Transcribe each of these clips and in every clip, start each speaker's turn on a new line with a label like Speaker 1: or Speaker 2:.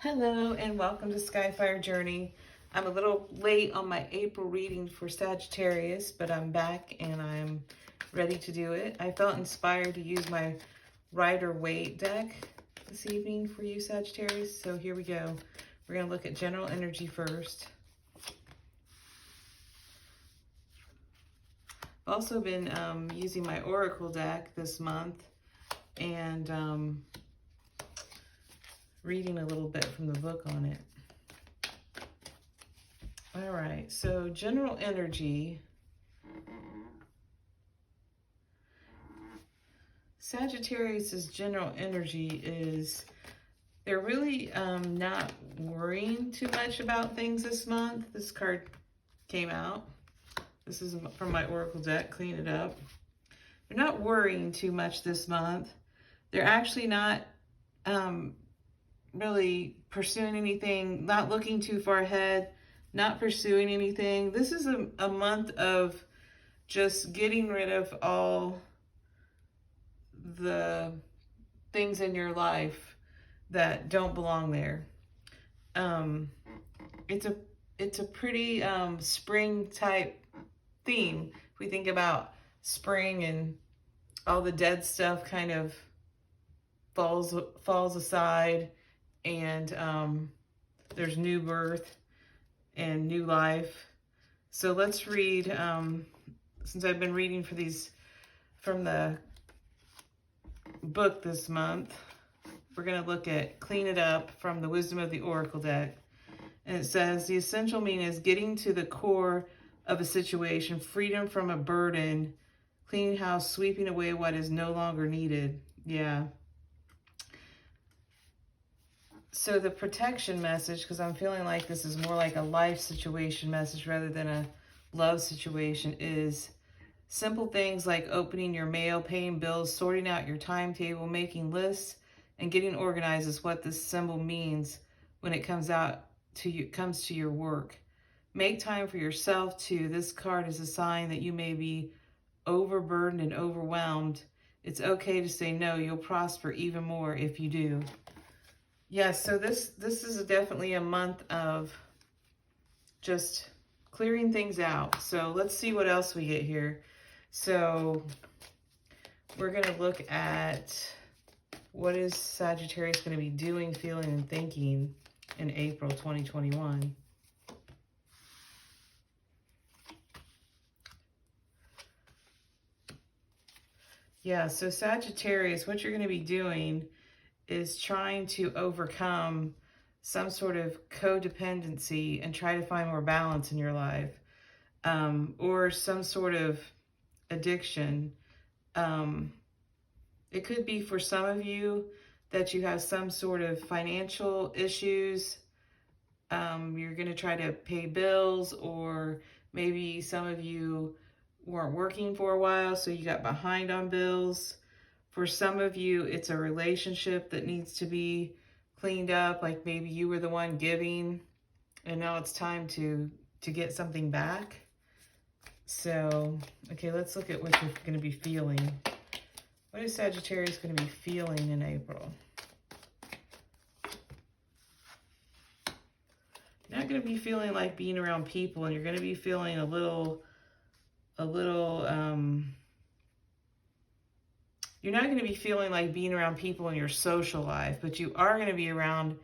Speaker 1: Hello and welcome to Skyfire Journey. I'm a little late on my April reading for Sagittarius, but I'm back and I'm ready to do it. I felt inspired to use my Rider-Waite deck this evening for you, Sagittarius. So here we go. We're going to look at general energy first. I've also been using my Oracle deck this month and reading a little bit from the book on it. All right, so general energy. Sagittarius's general energy is they're really not worrying too much about things this month. This card came out. This is from my Oracle deck, Clean It Up. They're not worrying too much this month. They're actually not really pursuing anything, not looking too far ahead, not pursuing anything. This is a month of just getting rid of all the things in your life that don't belong there. It's a pretty spring type theme. If we think about spring and all the dead stuff kind of falls aside, and there's new birth and new life. So let's read, since I've been reading for these from the book this month, we're going to look at Clean It Up from the Wisdom of the Oracle deck. And it says, the essential meaning is getting to the core of a situation, freedom from a burden, cleaning house, sweeping away what is no longer needed. Yeah. So the protection message, because I'm feeling like this is more like a life situation message rather than a love situation, is simple things like opening your mail, paying bills, sorting out your timetable, making lists, and getting organized is what this symbol means when it comes to your work. Make time for yourself too. This card is a sign that you may be overburdened and overwhelmed. It's okay to say no. You'll prosper even more if you do. Yes, so this is definitely a month of just clearing things out. So let's see what else we get here. So we're going to look at what is Sagittarius going to be doing, feeling, and thinking in April 2021. Yeah, so Sagittarius, what you're going to be doing is trying to overcome some sort of codependency and try to find more balance in your life, or some sort of addiction. It could be for some of you that you have some sort of financial issues. You're going to try to pay bills, or maybe some of you weren't working for a while, so you got behind on bills. For some of you, it's a relationship that needs to be cleaned up, like maybe you were the one giving, and now it's time to get something back. So, okay, let's look at what you're going to be feeling. What is Sagittarius going to be feeling in April? You're not going to be feeling like being around people, and you're going to be feeling a little, you're not going to be feeling like being around people in your social life, but you are going to be around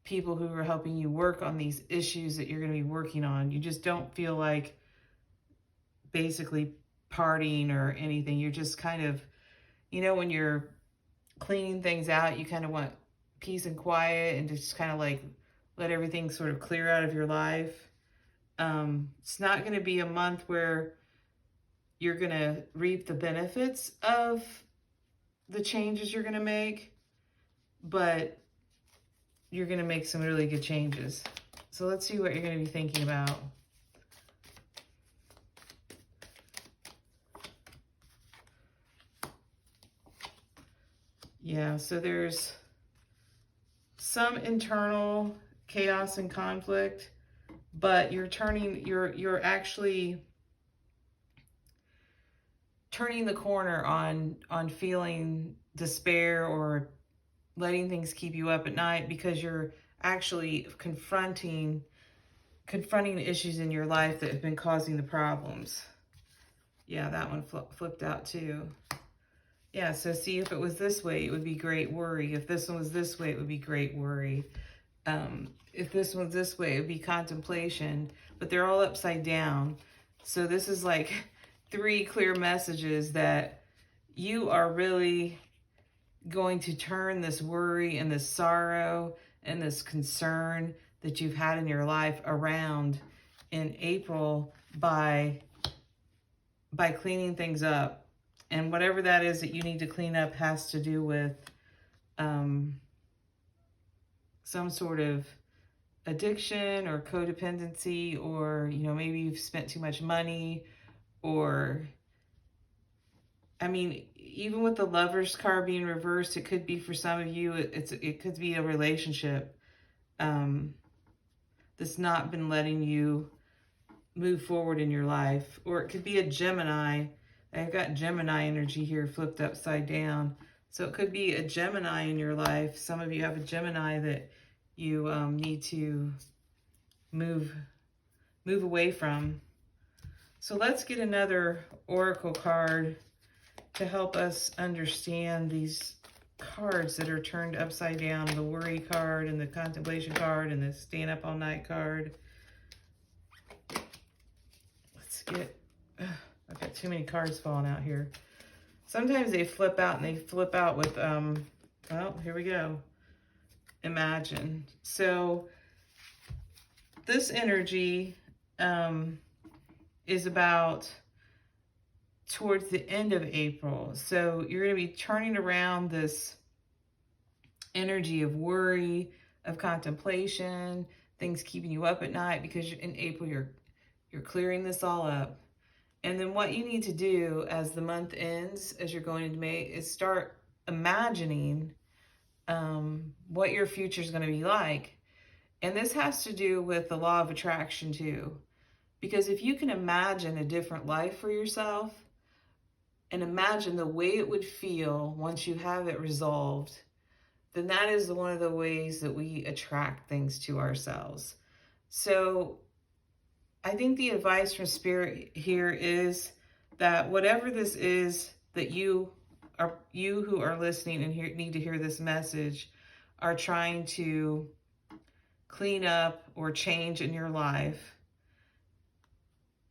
Speaker 1: people who are helping you work on these issues that you're going to be working on. You just don't feel like basically partying or anything. You're just kind of, you know, when you're cleaning things out, you kind of want peace and quiet and just kind of like let everything sort of clear out of your life. It's not going to be a month where you're going to reap the benefits of the changes you're going to make, but you're going to make some really good changes. So let's see what you're going to be thinking about. Yeah, so there's some internal chaos and conflict, but you're actually turning the corner on feeling despair or letting things keep you up at night, because you're actually confronting the issues in your life that have been causing the problems. Yeah, that one flipped out too. Yeah, so see, if it was this way, it would be great worry. If this one was this way, it would be great worry. If this one's this way, it would be contemplation. But they're all upside down. So this is like 3 clear messages that you are really going to turn this worry and this sorrow and this concern that you've had in your life around in April by cleaning things up. And whatever that is that you need to clean up has to do with some sort of addiction or codependency, or, you know, maybe you've spent too much money, or, I mean, even with the Lovers card being reversed, it could be for some of you, it could be a relationship that's not been letting you move forward in your life. Or it could be a Gemini. I've got Gemini energy here flipped upside down. So it could be a Gemini in your life. Some of you have a Gemini that you need to move away from. So let's get another oracle card to help us understand these cards that are turned upside down. The worry card and the contemplation card and the staying up all night card. Let's get, I've got too many cards falling out here. Sometimes they flip out, and they flip out with, well, here we go. Imagine. So this energy is about towards the end of April. So you're going to be turning around this energy of worry, of contemplation, things keeping you up at night, because in April you're clearing this all up. And then what you need to do as the month ends, as you're going into May, is start imagining what your future is going to be like. And this has to do with the law of attraction too. Because if you can imagine a different life for yourself, and imagine the way it would feel once you have it resolved, then that is one of the ways that we attract things to ourselves. So I think the advice from Spirit here is that whatever this is that you who are listening and need to hear this message are trying to clean up or change in your life,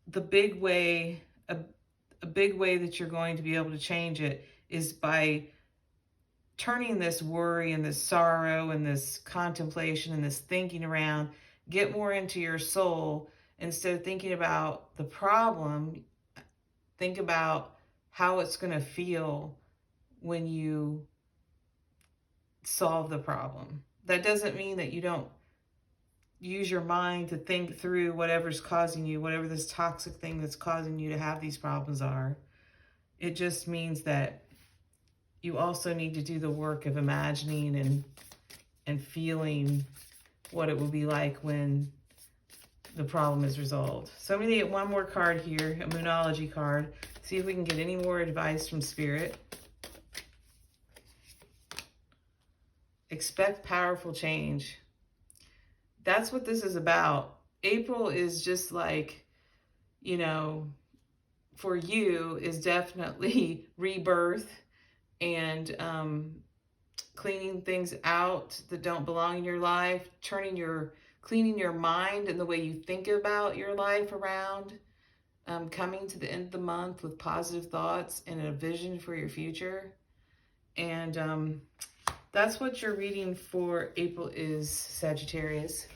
Speaker 1: the big way, a big way that you're going to be able to change it is by turning this worry and this sorrow and this contemplation and this thinking around, get more into your soul. Instead of thinking about the problem, think about how it's going to feel when you solve the problem. That doesn't mean that you don't use your mind to think through whatever's causing you, whatever this toxic thing that's causing you to have these problems are. It just means that you also need to do the work of imagining and feeling what it will be like when the problem is resolved. So I'm going to get one more card here, a Moonology card. See if we can get any more advice from Spirit. Expect powerful change. That's what this is about. April is just like, you know, for you is definitely rebirth and cleaning things out that don't belong in your life, cleaning your mind and the way you think about your life around, coming to the end of the month with positive thoughts and a vision for your future. And that's what your reading for April is, Sagittarius.